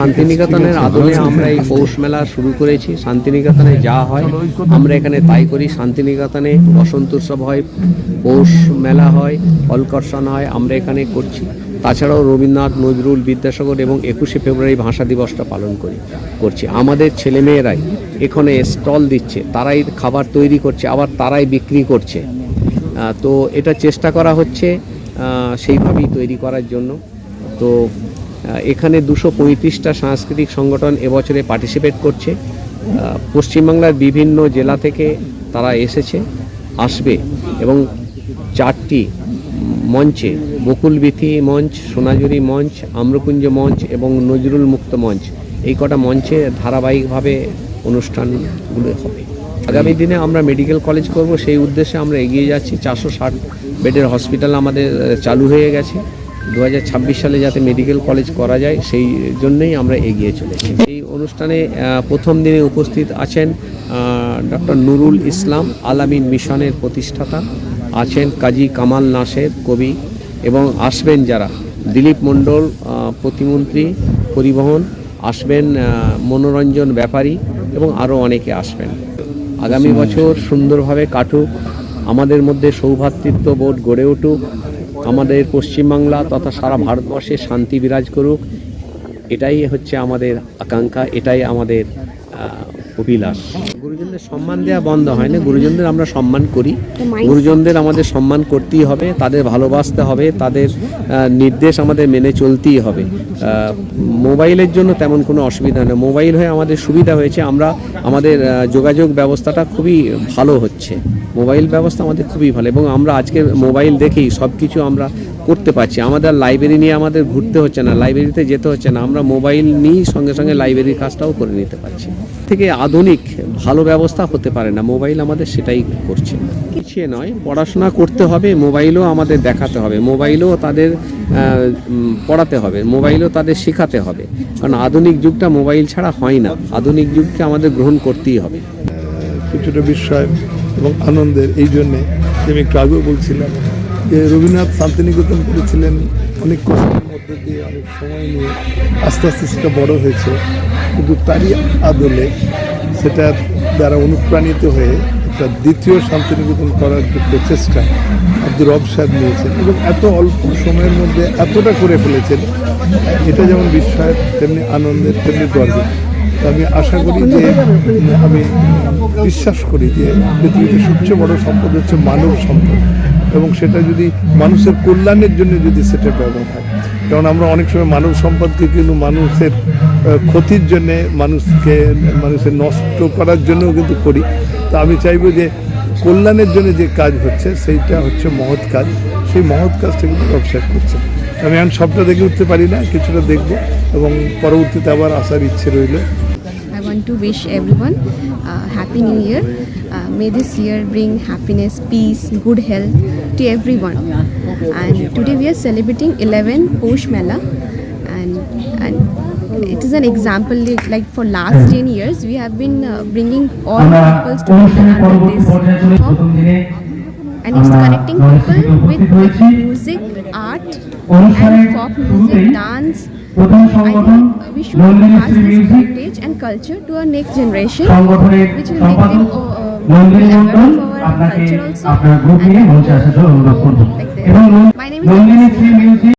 শান্তিনিকেতনের আদলে আমরা এই পৌষ মেলা শুরু করেছি। শান্তিনিকেতনে যা হয় আমরা এখানে তাই করি। শান্তিনিকেতনে বসন্ত উৎসব হয়, পৌষ মেলা হয়, অলকর্ষণ হয়, আমরা এখানে করছি। তাছাড়াও রবীন্দ্রনাথ, নজরুল, বিদ্যাসাগর এবং 21শে ফেব্রুয়ারি ভাষা দিবসটা পালন করছি। আমাদের ছেলেমেয়েরাই এখানে স্টল দিচ্ছে, তারাই খাবার তৈরি করছে, আবার তারাই বিক্রি করছে। তো এটা চেষ্টা করা হচ্ছে সেইভাবেই তৈরি করার জন্য। তো এখানে 235টা সাংস্কৃতিক সংগঠন এবছরে পার্টিসিপেট করছে। পশ্চিমবাংলার বিভিন্ন জেলা থেকে তারা আসবে এবং 4টি মঞ্চে, বকুলবীথি মঞ্চ, সোনাঝুরি মঞ্চ, আম্রকুঞ্জ মঞ্চ এবং নজরুল মুক্ত মঞ্চ, এই কটা মঞ্চে ধারাবাহিকভাবে অনুষ্ঠানগুলো হবে। আগামী দিনে আমরা মেডিকেল কলেজ করব, সেই উদ্দেশ্যে আমরা এগিয়ে যাচ্ছি। 460 বেডের হসপিটাল আমাদের চালু হয়ে গেছে। 2026 সালে যাতে মেডিকেল কলেজ করা যায় সেই জন্যই আমরা এগিয়ে চলেছি। এই অনুষ্ঠানে প্রথম দিনে উপস্থিত আছেন ডক্টর নুরুল ইসলাম, আল-আমিন মিশনের প্রতিষ্ঠাতা, আছেন কাজী কামাল নাসের, কবি, এবং আসবেন যারা দিলীপ মণ্ডল, প্রতিমন্ত্রী পরিবহন, আসবেন মনোরঞ্জন ব্যাপারী এবং আরও অনেকে আসবেন। আগামী বছর সুন্দরভাবে কাটুক, আমাদের মধ্যে সৌভ্রাতৃত্ব বোধ গড়ে উঠুক, আমাদের পশ্চিমবাংলা তথা সারা ভারতবর্ষে শান্তি বিরাজ করুক, এটাই হচ্ছে আমাদের আকাঙ্ক্ষা, এটাই আমাদের অভিলাষ। গুরুজনদের সম্মান দেওয়া বন্ধ হয় না, গুরুজনদের আমরা সম্মান করি। গুরুজনদের আমাদের সম্মান করতেই হবে, তাদের ভালোবাসতে হবে, তাদের নির্দেশ আমাদের মেনে চলতেই হবে। মোবাইলের জন্য তেমন কোনো অসুবিধা নেই, মোবাইল হয়ে আমাদের সুবিধা হয়েছে। আমাদের যোগাযোগ ব্যবস্থাটা খুবই ভালো হচ্ছে, মোবাইল ব্যবস্থা আমাদের খুবই ভালো, এবং আমরা আজকে মোবাইল দেখেই সব কিছু আমরা করতে পারছি। আমাদের লাইব্রেরি নিয়ে আমাদের ঘুরতে হচ্ছে না, লাইব্রেরিতে যেতে হচ্ছে না, আমরা মোবাইল নিয়েই সঙ্গে সঙ্গে লাইব্রেরির কাজটাও করে নিতে পারছি। থেকে আধুনিক ভালো ব্যবস্থা হতে পারে না, মোবাইল আমাদের সেটাই করছে। পিছিয়ে নয়, পড়াশোনা করতে হবে, মোবাইলও আমাদের দেখাতে হবে, মোবাইলও তাদের পড়াতে হবে, মোবাইলও তাদের শেখাতে হবে, কারণ আধুনিক যুগটা মোবাইল ছাড়া হয় না, আধুনিক যুগকে আমাদের গ্রহণ করতেই হবে। কিছুটা বিস্ময় এবং আনন্দের এই জন্যে যে আমি একটু আগেও বলছিলাম যে রবীন্দ্রনাথ শান্তিনিকেতন করেছিলেন অনেক কষ্টের মধ্যে দিয়ে, অনেক সময় নিয়ে, আস্তে আস্তে সেটা বড় হয়েছে, কিন্তু তারই আদলে সেটার দ্বারা অনুপ্রাণিত হয়ে একটা দ্বিতীয় শান্তিনিকেতন করার যে প্রচেষ্টা আব্দুর রব সাহেব নিয়েছেন এবং এত অল্প সময়ের মধ্যে এতটা করে ফেলেছেন, এটা যেমন বিস্ময়ের তেমনি আনন্দের তেমনি গর্বের। আমি আশা করি যে, আমি বিশ্বাস করি যে পৃথিবীতে সবচেয়ে বড় সম্পদ হচ্ছে মানব সম্পদ, এবং সেটা যদি মানুষের কল্যাণের জন্য যদি সেটা ব্যবহার হয়, কারণ আমরা অনেক সময় মানব সম্পদকে কিন্তু মানুষের ক্ষতির জন্যে, মানুষের নষ্ট করার জন্যও কিন্তু করি। তো আমি চাইবো যে কল্যাণের জন্য যে কাজ হচ্ছে সেইটা হচ্ছে মহৎ কাজ, সেই মহৎ কাজটা কিন্তু ব্যবসা করছে। আমি এখন সবটা দেখে উঠতে পারি না, কিছুটা দেখবো এবং পরবর্তীতে আবার আসার ইচ্ছে রইল। I want to wish everyone Happy New Year. May this year bring happiness, peace, good health to everyone. And today we are celebrating 11 Posh Mela, and it is an example like for last 10 years we have been bringing all people together under this hub, and it's connecting people with music, art, and folk music, dance. I think we should pass this heritage and culture to our next generation, which will make them aware of our culture also. And, like that. My name is